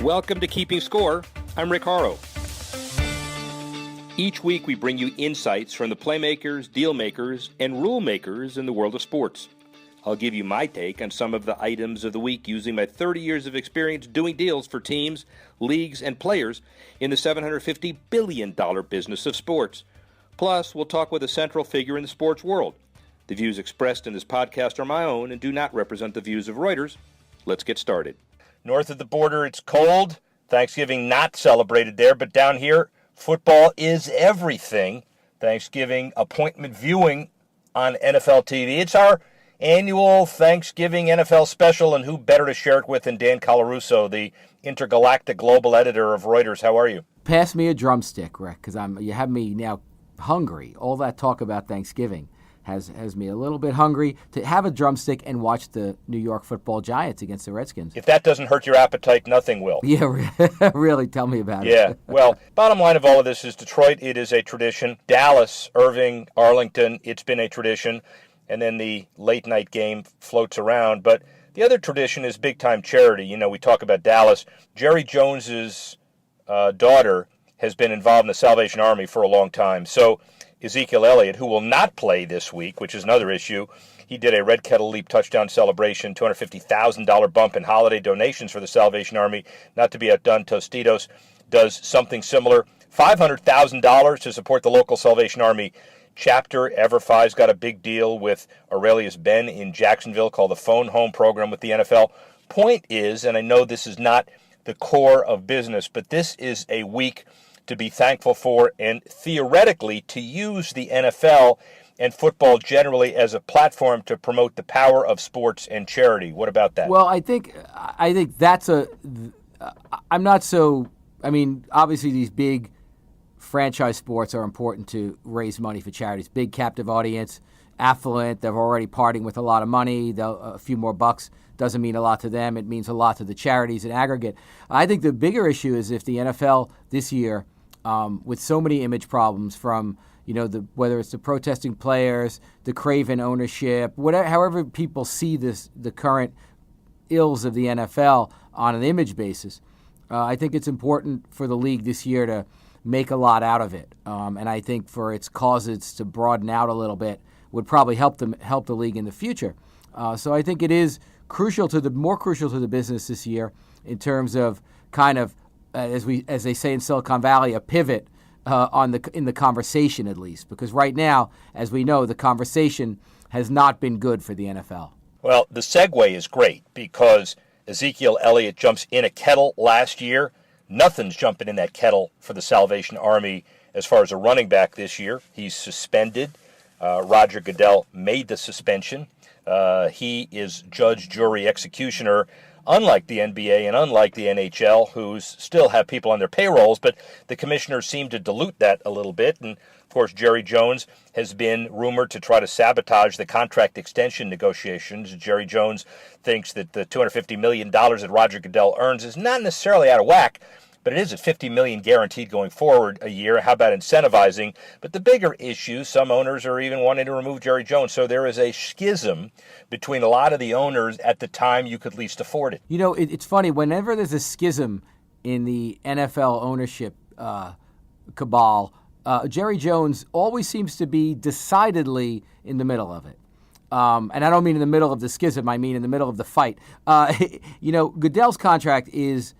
Welcome to Keeping Score. I'm Rick Horrow. Each week we bring you insights from the playmakers, deal makers, and rule makers in the world of sports. I'll give you my take on some of the items of the week using my 30 years of experience doing deals for teams, leagues, and players in the $750 billion business of sports. Plus, we'll talk with a central figure in the sports world. The views expressed in this podcast are my own and do not represent the views of Reuters. Let's get started. North of the border, it's cold. Thanksgiving not celebrated there, but down here, football is everything. Thanksgiving appointment viewing on NFL TV. It's our annual Thanksgiving NFL special, and who better to share it with than Dan Colarusso, the intergalactic global editor of Reuters. How are you? Pass me a drumstick, Rick, because you have me now hungry. All that talk about Thanksgiving has me a little bit hungry to have a drumstick and watch the New York Football Giants against the Redskins. If that doesn't hurt your appetite, nothing will. Yeah, really, tell me about it. Yeah, well, bottom line of all of this is Detroit, it is a tradition. Dallas, Irving, Arlington, it's been a tradition. And then the late night game floats around. But the other tradition is big-time charity. You know, we talk about Dallas. Jerry Jones's daughter has been involved in the Salvation Army for a long time. So Ezekiel Elliott, who will not play this week, which is another issue, he did a Red Kettle Leap touchdown celebration, $250,000 bump in holiday donations for the Salvation Army. Not to be outdone, Tostitos does something similar. $500,000 to support the local Salvation Army chapter. EverFi's got a big deal with Aurelius Ben in Jacksonville called the Phone Home program with the NFL. Point is, and I know this is not the core of business, but this is a week to be thankful for and theoretically to use the NFL and football generally as a platform to promote the power of sports and charity. What about that? Well, I think that's I'm not so, obviously these big franchise sports are important to raise money for charities. Big captive audience, affluent, they're already parting with a lot of money. A few more bucks doesn't mean a lot to them. It means a lot to the charities in aggregate. I think the bigger issue is if the NFL this year, with so many image problems from, whether it's the protesting players, the craven ownership, however people see the current ills of the NFL on an image basis, I think it's important for the league this year to make a lot out of it. And I think for its causes to broaden out a little bit would probably help the league in the future. So I think it is more crucial to the business this year in terms of kind of, as they say in Silicon Valley, a pivot in the conversation at least. Because right now, as we know, the conversation has not been good for the NFL. Well, the segue is great because Ezekiel Elliott jumps in a kettle last year. Nothing's jumping in that kettle for the Salvation Army as far as a running back this year. He's suspended. Roger Goodell made the suspension. He is judge, jury, executioner, unlike the NBA and unlike the NHL, who still have people on their payrolls, but the commissioners seem to dilute that a little bit. And, of course, Jerry Jones has been rumored to try to sabotage the contract extension negotiations. Jerry Jones thinks that the $250 million that Roger Goodell earns is not necessarily out of whack, but it is at $50 million guaranteed going forward a year. How about incentivizing? But the bigger issue, some owners are even wanting to remove Jerry Jones. So there is a schism between a lot of the owners at the time you could least afford it. It's funny. Whenever there's a schism in the NFL ownership cabal, Jerry Jones always seems to be decidedly in the middle of it. And I don't mean in the middle of the schism. I mean in the middle of the fight. Goodell's contract is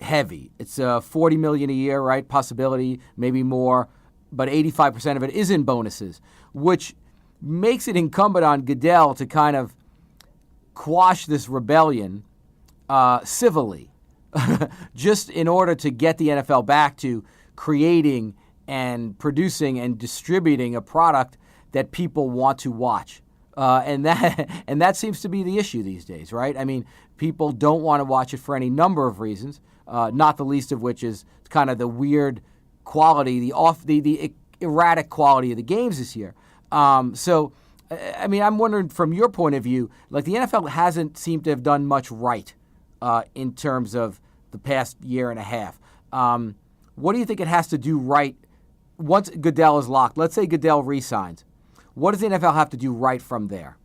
heavy. It's $40 million a year, right? Possibility, maybe more, but 85% of it is in bonuses, which makes it incumbent on Goodell to kind of quash this rebellion civilly, just in order to get the NFL back to creating and producing and distributing a product that people want to watch. And that seems to be the issue these days, right? I mean, people don't want to watch it for any number of reasons, not the least of which is kind of the weird quality, the erratic quality of the games this year. So, I'm wondering from your point of view, like the NFL hasn't seemed to have done much right in terms of the past year and a half. What do you think it has to do right once Goodell is locked? Let's say Goodell re-signs. What does the NFL have to do right from there?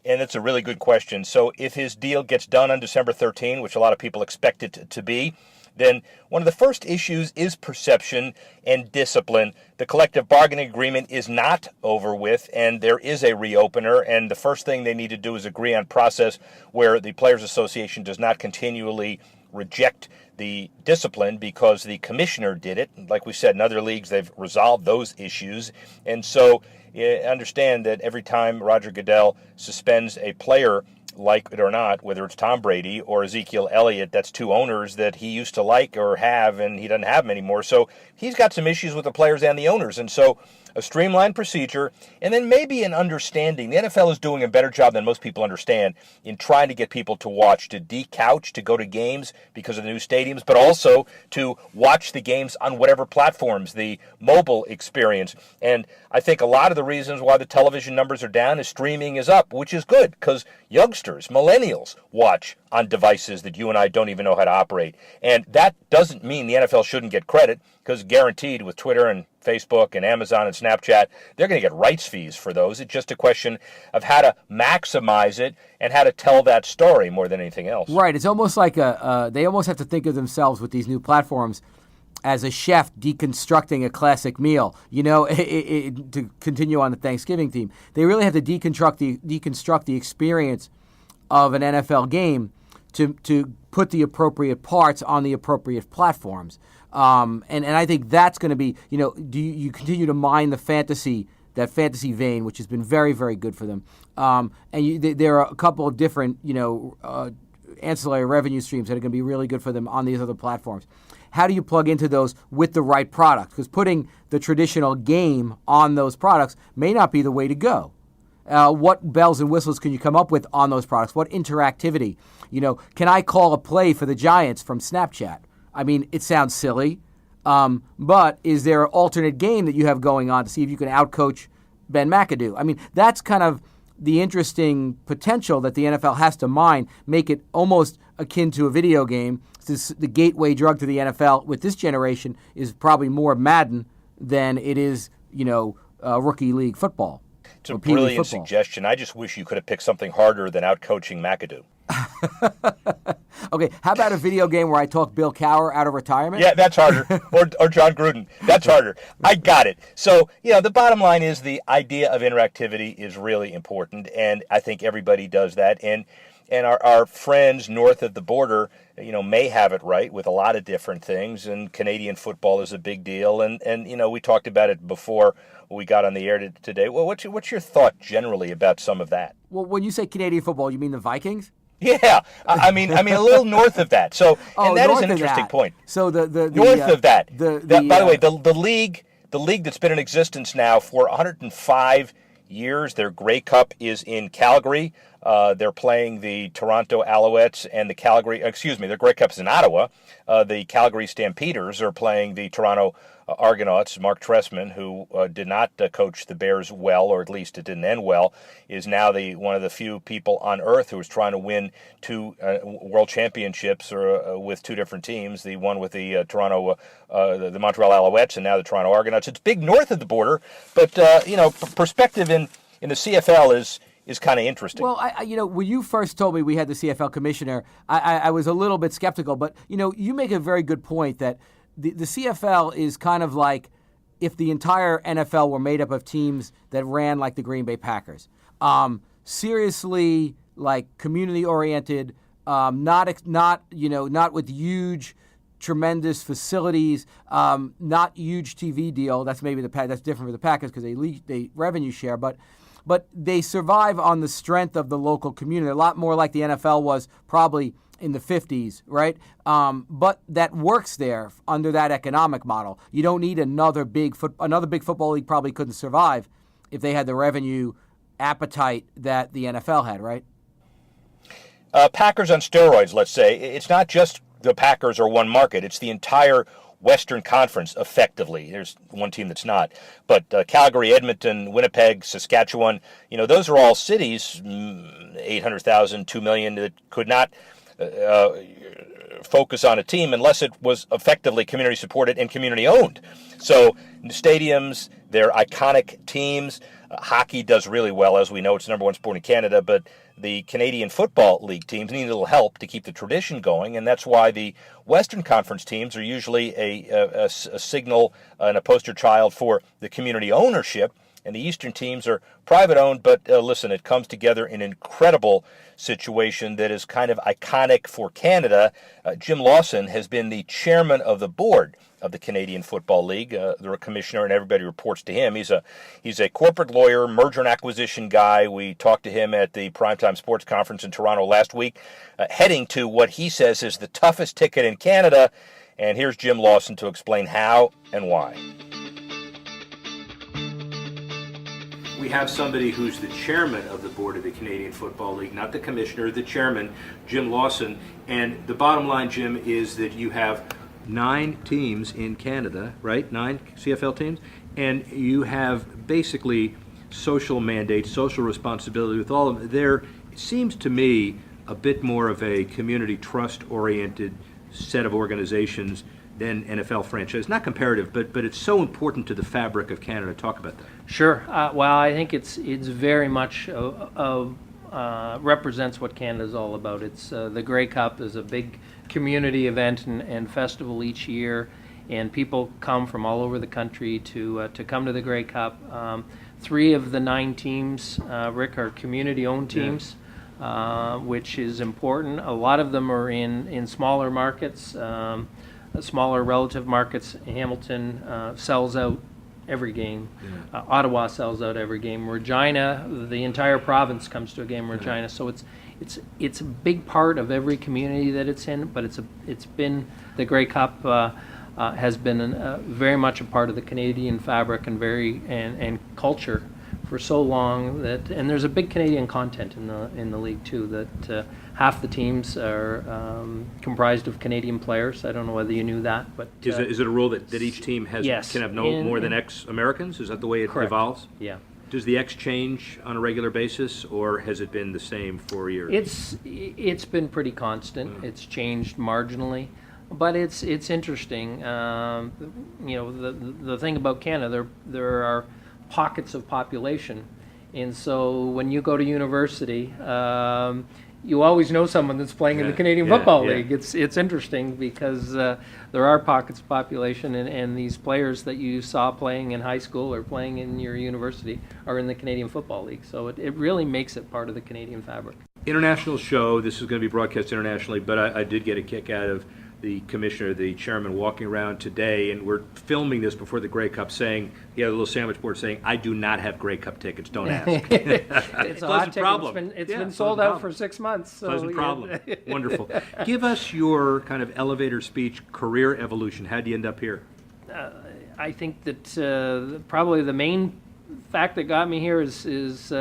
And it's a really good question. So if his deal gets done on December 13, which a lot of people expect it to be, then one of the first issues is perception and discipline. The collective bargaining agreement is not over with, and there is a reopener, and the first thing they need to do is agree on process where the Players Association does not continually reject the discipline because the commissioner did it. Like we said, in other leagues, they've resolved those issues. And so understand that every time Roger Goodell suspends a player, like it or not, whether it's Tom Brady or Ezekiel Elliott, that's two owners that he used to like or have, and he doesn't have them anymore. So he's got some issues with the players and the owners. And so a streamlined procedure, and then maybe an understanding. The NFL is doing a better job than most people understand in trying to get people to watch, to de-couch, to go to games because of the new stadiums, but also to watch the games on whatever platforms, the mobile experience. And I think a lot of the reasons why the television numbers are down is streaming is up, which is good because youngsters, millennials, watch on devices that you and I don't even know how to operate. And that doesn't mean the NFL shouldn't get credit, because guaranteed with Twitter and Facebook and Amazon and Snapchat, they're going to get rights fees for those. It's just a question of how to maximize it and how to tell that story more than anything else. Right. It's almost like they almost have to think of themselves with these new platforms as a chef deconstructing a classic meal. You know, to continue on the Thanksgiving theme, they really have to deconstruct the experience of an NFL game to put the appropriate parts on the appropriate platforms. And I think that's going to be, you know, do you continue to mine that fantasy vein, which has been very, very good for them. There are a couple of different, ancillary revenue streams that are going to be really good for them on these other platforms. How do you plug into those with the right product? Because putting the traditional game on those products may not be the way to go. What bells and whistles can you come up with on those products? What interactivity? You know, can I call a play for the Giants from Snapchat? I mean, it sounds silly, but is there an alternate game that you have going on to see if you can outcoach Ben McAdoo? I mean, that's kind of the interesting potential that the NFL has to mine, make it almost akin to a video game. The gateway drug to the NFL with this generation is probably more Madden than it is, rookie league football. It's a brilliant suggestion. I just wish you could have picked something harder than outcoaching McAdoo. Okay, how about a video game where I talk Bill Cowher out of retirement? Yeah, that's harder. or John Gruden. That's harder. I got it. So, the bottom line is the idea of interactivity is really important, and I think everybody does that. And our friends north of the border, may have it right with a lot of different things, and Canadian football is a big deal. And we talked about it before we got on the air today. Well, what's your thought generally about some of that? Well, when you say Canadian football, you mean the Vikings? Yeah, I mean a little north of that. So, and that is an interesting point. So the north of that. By the way, the league that's been in existence now for 105 years. Their Grey Cup is in Calgary. They're playing the Toronto Alouettes and their Grey Cup is in Ottawa. The Calgary Stampeders are playing the Toronto Argonauts. Mark Trestman, who did not coach the Bears well, or at least it didn't end well, is now one of the few people on earth who is trying to win two world championships with two different teams. The one with the the Montreal Alouettes, and now the Toronto Argonauts. It's big north of the border, but perspective in the CFL is kind of interesting. Well, when you first told me we had the CFL commissioner, I was a little bit skeptical, but you make a very good point that the CFL is kind of like if the entire NFL were made up of teams that ran like the Green Bay Packers. Seriously, like community-oriented, not with huge, tremendous facilities, not huge TV deal. That's that's different for the Packers because they revenue share, but they survive on the strength of the local community, a lot more like the NFL was probably in the 50s, right? But that works there under that economic model. You don't need another big football league probably couldn't survive if they had the revenue appetite that the NFL had, right? Packers on steroids, let's say. It's not just the Packers or one market. It's the entire Western Conference, effectively. There's one team that's not. But Calgary, Edmonton, Winnipeg, Saskatchewan, those are all cities, 800,000, 2 million, that could not focus on a team unless it was effectively community supported and community owned. So stadiums, they're iconic teams. Hockey does really well, as we know. It's the number one sport in Canada, but the Canadian Football League teams need a little help to keep the tradition going, and that's why the Western Conference teams are usually a signal and a poster child for the community ownership, and the Eastern teams are private owned, but listen, it comes together in an incredible situation that is kind of iconic for Canada. Jim Lawson has been the chairman of the board of the Canadian Football League, the commissioner, and everybody reports to him. He's a corporate lawyer, merger and acquisition guy. We talked to him at the Primetime Sports Conference in Toronto last week, heading to what he says is the toughest ticket in Canada. And here's Jim Lawson to explain how and why. We have somebody who's the chairman of the board of the Canadian Football League, not the commissioner, the chairman, Jim Lawson. And the bottom line, Jim, is that you have 9 teams in Canada, right? 9 CFL teams. And you have basically social mandates, social responsibility with all of them. There seems to me a bit more of a community trust-oriented set of organizations than NFL franchise. Not comparative, but it's so important to the fabric of Canada. Talk about that. Sure. Well, I think it's very much represents what Canada's all about. It's the Grey Cup is a big community event and festival each year, and people come from all over the country to come to the Grey Cup. 3 of the 9 teams, Rick, are community-owned teams, which is important. A lot of them are in smaller markets, smaller relative markets. Hamilton sells out every game. Ottawa sells out every game. Regina, the entire province comes to a game in Regina. So it's a big part of every community that it's in. But it's been the Grey Cup has been very much a part of the Canadian fabric and culture for so long that, and there's a big Canadian content in the league too. That half the teams are comprised of Canadian players. I don't know whether you knew that, but is it a rule that each team can have no more than X Americans? Is that the way it correct. evolves? Yeah. Does the X change on a regular basis, or has it been the same for years? It's been pretty constant. It's changed marginally, but it's interesting. The thing about Canada, there are pockets of population, and so when you go to university, you always know someone that's playing in the Canadian Football League. It's interesting because there are pockets of population, and these players that you saw playing in high school or playing in your university are in the Canadian Football League. So it really makes it part of the Canadian fabric. International show. This is going to be broadcast internationally, but I did get a kick out of the commissioner, the chairman, walking around today, and we're filming this before the Grey Cup, saying he had a little sandwich board saying, "I do not have Grey Cup tickets. Don't ask." It's a hot ticket. Problem. It's been sold out for 6 months. So pleasant problem. Wonderful. Give us your kind of elevator speech, career evolution. How'd you end up here? I think that probably the main fact that got me here is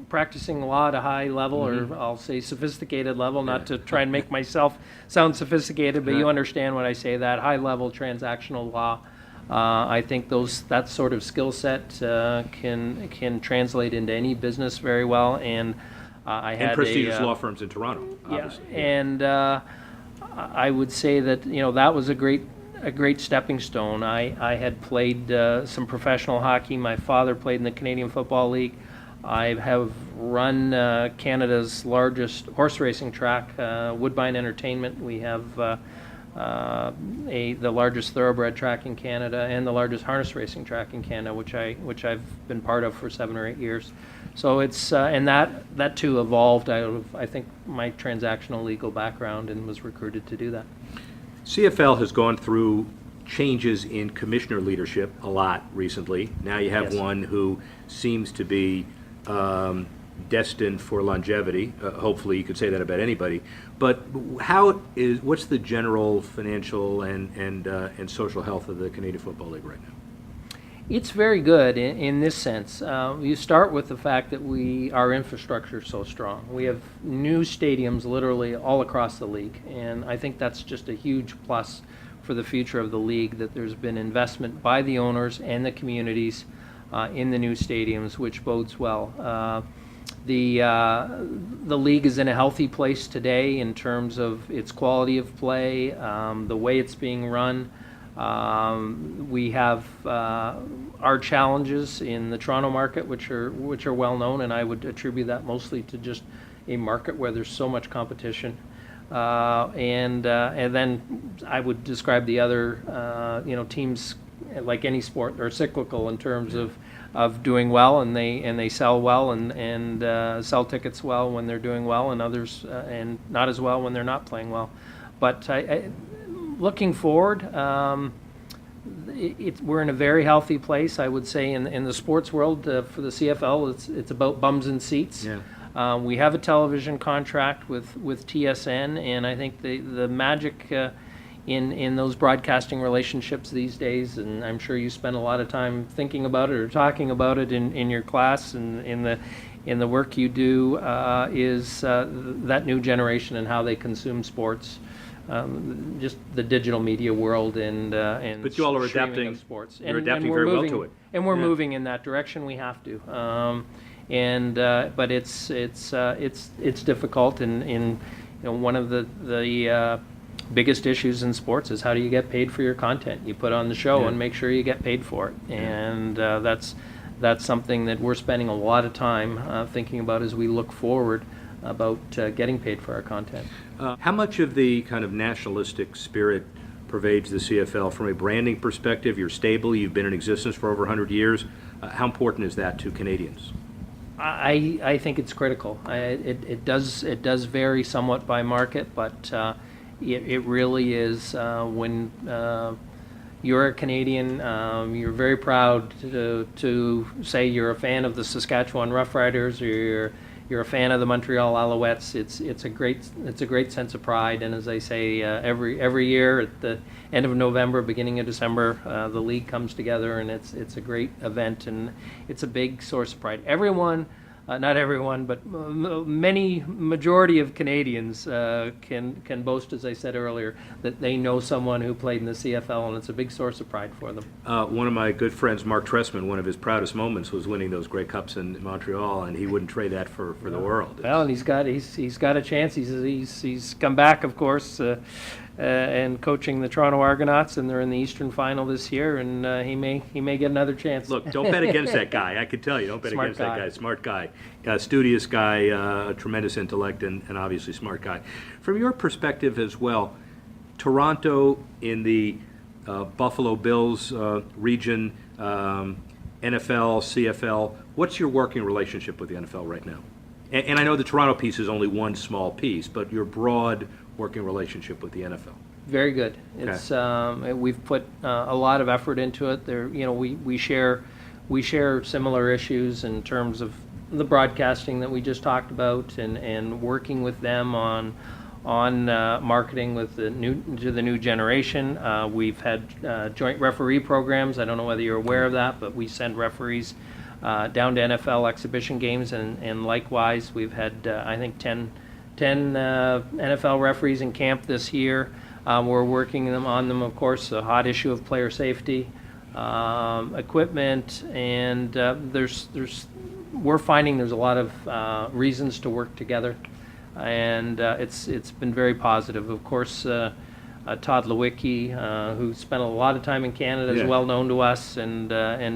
practicing law at a high level, or I'll say sophisticated level, not to try and make myself sound sophisticated, but you understand when I say that. High level transactional law. I think that sort of skill set can translate into any business very well, and I had prestigious law firms in Toronto. Obviously. And I would say that that was a great stepping stone. I had played some professional hockey. My father played in the Canadian Football League. I have run Canada's largest horse racing track, Woodbine Entertainment. We have the largest thoroughbred track in Canada and the largest harness racing track in Canada, which I've been part of for 7 or 8 years. So it's and that too evolved out of, I think, my transactional legal background, and was recruited to do that. CFL has gone through changes in commissioner leadership a lot recently. Now you have one who seems to be destined for longevity. Hopefully, you could say that about anybody. But what's the general financial and social health of the Canadian Football League right now? It's very good in this sense. You start with the fact that our infrastructure is so strong. We have new stadiums literally all across the league, and I think that's just a huge plus for the future of the league, that there's been investment by the owners and the communities in the new stadiums, which bodes well. the league is in a healthy place today in terms of its quality of play, the way it's being run. We have our challenges in the Toronto market, which are well known, and I would attribute that mostly to just a market where there's so much competition. And then I would describe the other teams, like any sport, are cyclical in terms of doing well, and they sell well and sell tickets well when they're doing well, and others and not as well when they're not playing well. But looking forward, we're in a very healthy place, I would say, in the sports world. For the CFL, it's about bums and seats. Yeah. We have a television contract with TSN, and I think the magic in those broadcasting relationships these days, and I'm sure you spend a lot of time thinking about it or talking about it in your class and in the work you do, is that new generation and how they consume sports. Just the digital media world and but you all are adapting. Of sports. You're adapting very well to it, and we're moving in that direction. We have to, but it's difficult. And one of the biggest issues in sports is how do you get paid for your content you put on the show, and make sure you get paid for it. And that's something that we're spending a lot of time thinking about as we look forward about getting paid for our content. How much of the kind of nationalistic spirit pervades the CFL from a branding perspective? You're stable, you've been in existence for over 100 years. How important is that to Canadians? I think it's critical. It does vary somewhat by market, but it really is when you're a Canadian, you're very proud to say you're a fan of the Saskatchewan Roughriders, or you're a fan of the Montreal Alouettes. It's a great sense of pride, and as I say, every year at the end of November, beginning of December, the league comes together, and it's a great event, and it's a big source of pride. Everyone, not everyone, but majority of Canadians can boast, as I said earlier, that they know someone who played in the CFL, and it's a big source of pride for them. One of my good friends, Mark Trestman, one of his proudest moments was winning those Grey Cups in Montreal, and he wouldn't trade that for the world. Well, and he's got a chance. He's come back, of course, and coaching the Toronto Argonauts, and they're in the Eastern Final this year, and he may get another chance. Look, don't bet against that guy. I can tell you, don't bet against that guy. Smart guy, studious guy, a tremendous intellect, and obviously smart guy. From your perspective as well, Toronto in the Buffalo Bills region, NFL, CFL. What's your working relationship with the NFL right now? And I know the Toronto piece is only one small piece, but your broad working relationship with the NFL. Very good. It's we've put a lot of effort into it. There, we share similar issues in terms of the broadcasting that we just talked about, and working with them on marketing with the new generation. We've had joint referee programs. I don't know whether you're aware of that, but we send referees down to NFL exhibition games, and likewise we've had I think 10 NFL referees in camp this year. We're working on them, of course, a hot issue of player safety, equipment, and we're finding there's a lot of reasons to work together, and it's been very positive. Of course, Todd Lewicki, who spent a lot of time in Canada, is well known to us, and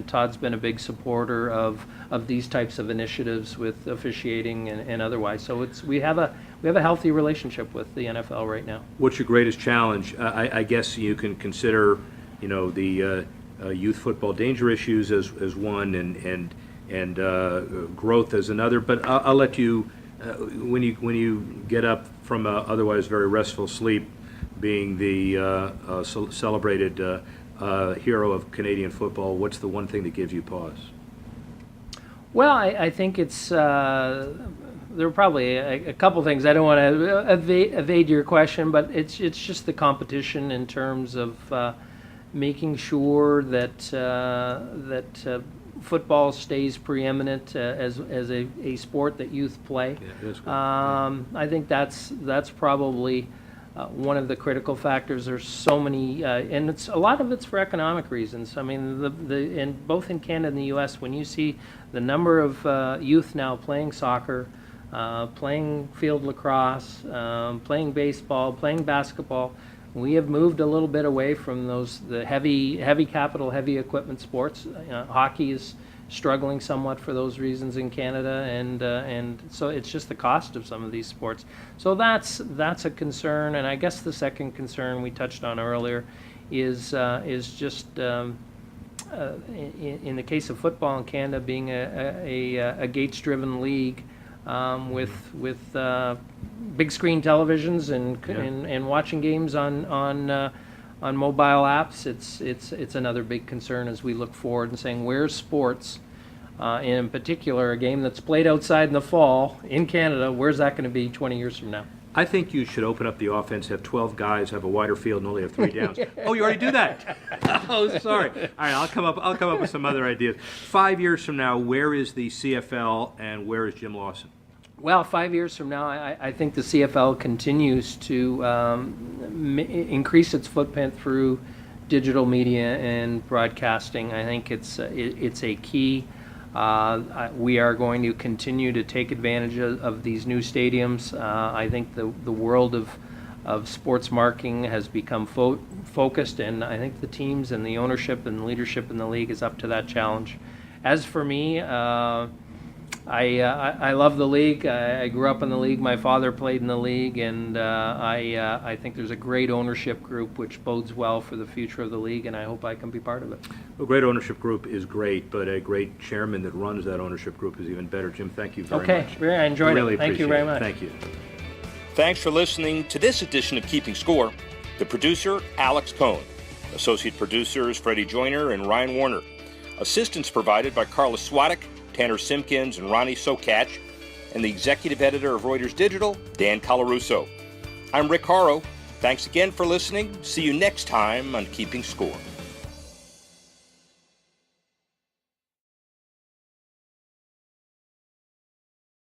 Todd's been a big supporter of these types of initiatives with officiating and otherwise. So we have a healthy relationship with the NFL right now. What's your greatest challenge? I guess you can consider, the youth football danger issues as one, and growth as another. But I'll let you, when you get up from a otherwise very restful sleep, being the celebrated hero of Canadian football, what's the one thing that gives you pause? Well, I think it's there are probably a couple things. I don't want to evade your question, but it's just the competition in terms of making sure that football stays preeminent as a sport that youth play. Yeah, that's good. I think that's probably one of the critical factors. There's so many, and a lot of it's for economic reasons. I mean, both in Canada and the U.S., when you see the number of youth now playing soccer, playing field lacrosse, playing baseball, playing basketball, we have moved a little bit away from the heavy capital, heavy equipment sports. Hockey is struggling somewhat for those reasons in Canada, and so it's just the cost of some of these sports. So that's a concern, and I guess the second concern we touched on earlier is just in the case of football in Canada being a gates-driven league with big screen televisions and watching games on mobile apps. It's another big concern as we look forward and saying where's sports, in particular a game that's played outside in the fall in Canada, where's that going to be 20 years from now? I think you should open up the offense, have 12 guys, have a wider field, and only have 3 downs. Oh, you already do that? Oh, sorry. All right, I'll come up with some other ideas. 5 years from now, where is the CFL and where is Jim Lawson? Well, 5 years from now, I think the CFL continues to increase its footprint through digital media and broadcasting. I think it's a key. We are going to continue to take advantage of these new stadiums. I think the world of sports marketing has become focused, and I think the teams and the ownership and leadership in the league is up to that challenge. As for me, I love the league. I grew up in the league. My father played in the league, and I think there's a great ownership group which bodes well for the future of the league, and I hope I can be part of it. A great ownership group is great, but a great chairman that runs that ownership group is even better. Jim, thank you very much. Okay, I enjoyed really it. Thank you very much. Thank you. Thanks for listening to this edition of Keeping Score. The producer, Alex Cohn. Associate producers, Freddie Joyner and Ryan Warner. Assistance provided by Carla Swadek, Tanner Simpkins, and Ronnie Sokatch, and the executive editor of Reuters Digital, Dan Colarusso. I'm Rick Horrow. Thanks again for listening. See you next time on Keeping Score.